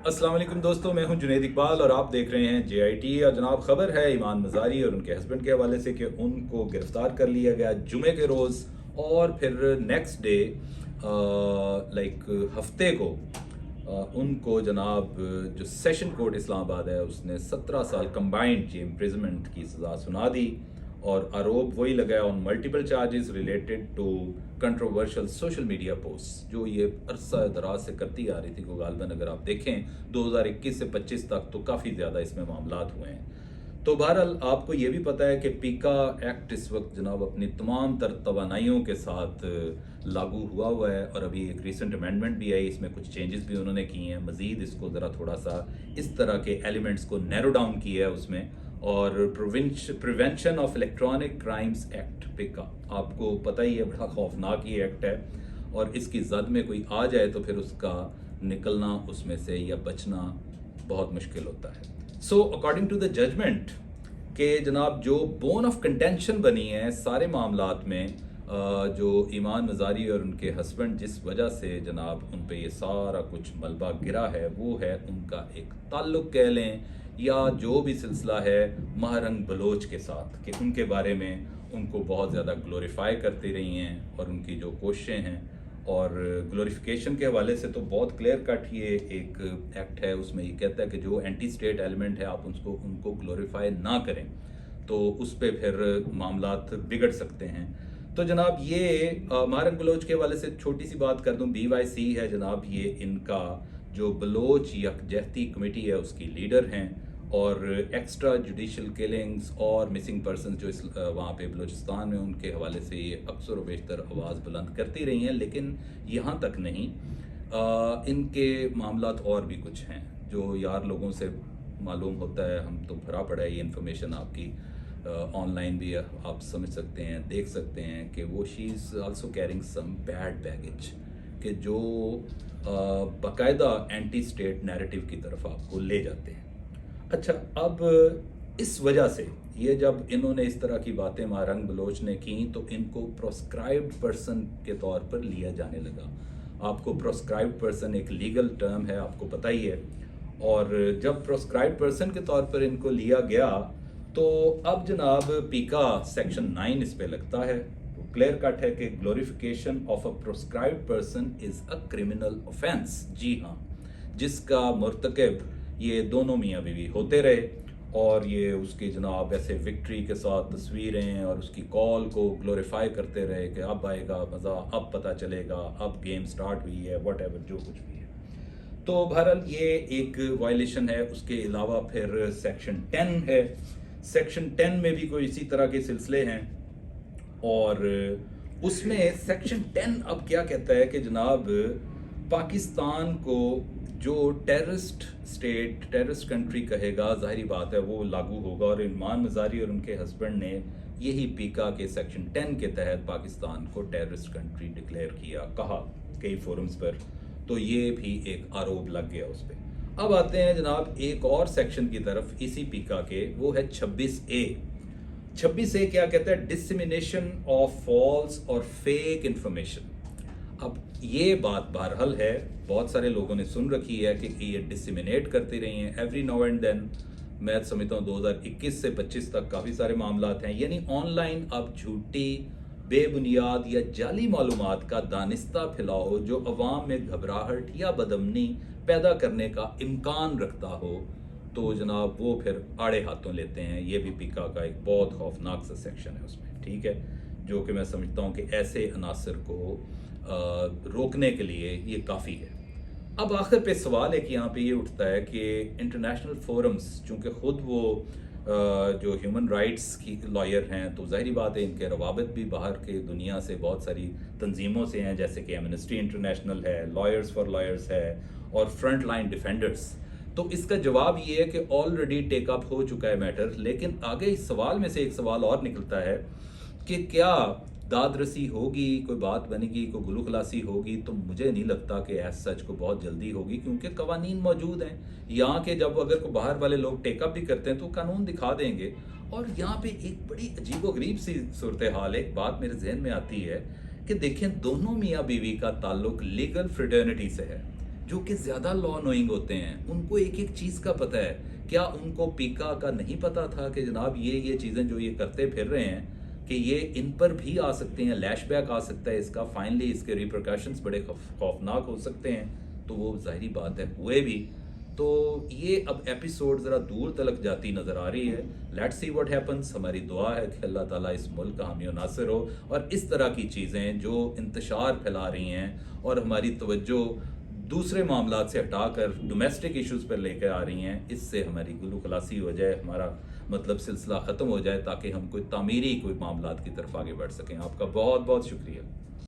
अस्सलाम वालेकुम दोस्तों, मैं हूं जुनैद इकबाल और आप देख रहे हैं JIT। और जनाब खबर है ईमान मज़ारी और उनके हस्बैंड के हवाले से कि उनको गिरफ्तार कर लिया गया जुमे के रोज़, और फिर नेक्स्ट डे लाइक हफ्ते को उनको जनाब जो सेशन कोर्ट इस्लामाबाद है उसने 17 साल कंबाइंड इम्प्रिजनमेंट की सज़ा सुना दी। और आरोप वही लगाया on multiple charges related to controversial social media post जो ये अरसा दराज से करती आ रही थी। को गालबन अगर आप देखें 2021 से 25 तक तो काफ़ी ज़्यादा इसमें मामलात हुए हैं। तो बहरहाल आपको ये भी पता है कि पीका एक्ट इस वक्त जनाब अपनी तमाम तर तवानाइयों के साथ लागू हुआ है, और अभी एक रिसेंट अमेंडमेंट भी आई, इसमें कुछ चेंजेस भी उन्होंने किए हैं। मज़ीद इसको ज़रा थोड़ा सा इस तरह के एलिमेंट्स को नैरो डाउन किया है उसमें। और prevention of electronic crimes act PECA, आपको पता ही है बड़ा खौफनाक ये एक्ट है, और इसकी जद में कोई आ जाए तो फिर उसका निकलना उसमें से या बचना बहुत मुश्किल होता है। So according to the judgment के जनाब जो बोन ऑफ कंटेंशन बनी है सारे मामलात में, जो ईमान मज़ारी और उनके हस्बैंड जिस वजह से जनाब उन पे ये सारा कुछ मलबा गिरा है वो है उनका एक ताल्लुक़ कह लें या जो भी सिलसिला है महारंग बलोच के साथ, कि उनके बारे में उनको बहुत ज़्यादा ग्लोरीफाई करती रही हैं और उनकी जो कोशिशें हैं। और ग्लोरिफिकेशन के हवाले से तो बहुत क्लियर कट ये एक एक्ट है, उसमें ये कहता है कि जो एंटी स्टेट एलिमेंट है आप उनको ग्लोरीफाई ना करें तो उस पर फिर मामलात बिगड़ सकते हैं। तो जनाब ये महारंग बलोच के हवाले से छोटी सी बात कर दूं, BYC है जनाब, ये इनका जो बलोच यकजहती कमेटी है उसकी लीडर हैं, और एक्स्ट्रा जुडिशल किलिंग्स और मिसिंग पर्सन जो वहाँ पे बलूचिस्तान में उनके हवाले से ये अक्सर व बेशतर आवाज़ बुलंद करती रही हैं। लेकिन यहाँ तक नहीं, इनके मामलात और भी कुछ हैं जो यार लोगों से मालूम होता है, हम तो भरा पड़ा है ये इन्फॉर्मेशन आपकी ऑनलाइन भी आप समझ सकते हैं, देख सकते हैं कि वो she is also carrying some bad baggage कि जो बाकायदा एंटी स्टेट नैरेटिव की तरफ आपको ले जाते हैं। अच्छा, अब इस वजह से ये जब इन्होंने इस तरह की बातें महारंग बलोच ने की तो इनको प्रोस्क्राइब्ड पर्सन के तौर पर लिया जाने लगा। आपको प्रोस्क्राइब्ड पर्सन एक लीगल टर्म है, आपको पता ही है। और जब प्रोस्क्राइब्ड पर्सन के तौर पर इनको लिया गया तो अब जनाब पीका सेक्शन 9 इस पे लगता है। क्लियर कट है कि glorification of a proscribed person is a criminal offence. जी हाँ, जिसका मुर्तकब ये दोनों मियाँ बीवी होते रहे, और ये उसकी जनाब ऐसे विक्ट्री के साथ तस्वीरें और उसकी कॉल को ग्लोरीफाई करते रहे कि अब आएगा मज़ा, अब पता चलेगा, अब गेम स्टार्ट हुई है, वट एवर जो कुछ भी है। तो बहरहाल ये एक वायलेशन है। उसके अलावा फिर सेक्शन 10 है, सेक्शन 10 में भी कोई इसी तरह के सिलसिले हैं, और उसमें सेक्शन 10 अब क्या कहता है कि जनाब पाकिस्तान को जो टेररिस्ट स्टेट, टेररिस्ट कंट्री कहेगा, जाहिर बात है वो लागू होगा। और ईमान मज़ारी और उनके हस्बैंड ने यही पीका के सेक्शन 10 के तहत पाकिस्तान को टेररिस्ट कंट्री डिक्लेयर किया, कहा कई फोरम्स पर, तो ये भी एक आरोप लग गया उस पर। अब आते हैं जनाब एक और सेक्शन की तरफ इसी पीका के, वो है 26A। 26A क्या कहता है? डिसमिनेशन ऑफ फॉल्स और फेक इंफॉर्मेशन। अब ये बात बहरहाल है, बहुत सारे लोगों ने सुन रखी है कि ये डिसमिनेट करती रही हैं एवरी नाउ एंड देन। मैं समझता हूँ 2021 से 25 तक काफ़ी सारे मामलात हैं, यानी ऑनलाइन आप झूठी, बेबुनियाद या जाली मालूमात का दानिस्ता फैलाओ जो अवाम में घबराहट या बदअमनी पैदा करने का इम्कान रखता हो, तो जनाब वो फिर आड़े हाथों लेते हैं। ये भी पीका का एक बहुत खौफनाक सा सेक्शन है उसमें, ठीक है, जो कि मैं समझता हूँ कि ऐसे अनासर को रोकने के लिए ये काफ़ी है। अब आखिर पे सवाल एक यहाँ पे ये उठता है कि इंटरनेशनल फोरम्स, चूँकि ख़ुद वो जो ह्यूमन राइट्स की लॉयर हैं, तो ज़ाहिर बात है इनके रवाबित भी बाहर के दुनिया से बहुत सारी तंजीमों से हैं, जैसे कि एमनेस्टी इंटरनेशनल है, लॉयर्स फॉर लॉयर्स है, और फ्रंट लाइन डिफेंडर्स। तो इसका जवाब ये है कि ऑलरेडी टेकअप हो चुका है मैटर। लेकिन आगे इस सवाल में से एक सवाल और निकलता है कि क्या दाद रसी होगी, कोई बात बनेगी, कोई गुलू खलासी होगी? तो मुझे नहीं लगता कि एज सच को बहुत जल्दी होगी, क्योंकि कवानीन मौजूद हैं यहाँ के। जब अगर कोई बाहर वाले लोग टेकअप भी करते हैं तो कानून दिखा देंगे। और यहाँ पे एक बड़ी अजीबोगरीब सी सूरत हाल है। एक बात मेरे जहन में आती है कि देखें, दोनों मियाँ बीवी का ताल्लुक लीगल फ्रेटर्निटी से है, جو کہ زیادہ لا نوئنگ ہوتے ہیں، ان کو ایک ایک چیز کا پتہ ہے. کیا ان کو پیکا کا نہیں پتا تھا کہ جناب یہ چیزیں جو یہ کرتے پھر رہے ہیں کہ یہ ان پر بھی آ سکتے ہیں، لیش بیک آ سکتا ہے اس کا، فائنلی اس کے ریپرکاشنز بڑے خوفناک ہو سکتے ہیں. تو وہ ظاہری بات ہے ہوئے بھی. تو یہ اب ایپیسوڈ ذرا دور تلک جاتی نظر آ رہی ہے. Let's see what happens. ہماری دعا ہے کہ اللہ تعالیٰ اس ملک کا حامی و ناصر ہو، اور اس طرح کی چیزیں جو انتشار پھیلا رہی ہیں اور ہماری توجہ دوسرے معاملات سے ہٹا کر ڈومیسٹک ایشوز پر لے کے آ رہی ہیں، اس سے ہماری گلو خلاصی ہو جائے، ہمارا مطلب سلسلہ ختم ہو جائے، تاکہ ہم کوئی تعمیری کوئی معاملات کی طرف آگے بڑھ سکیں. آپ کا بہت بہت شکریہ.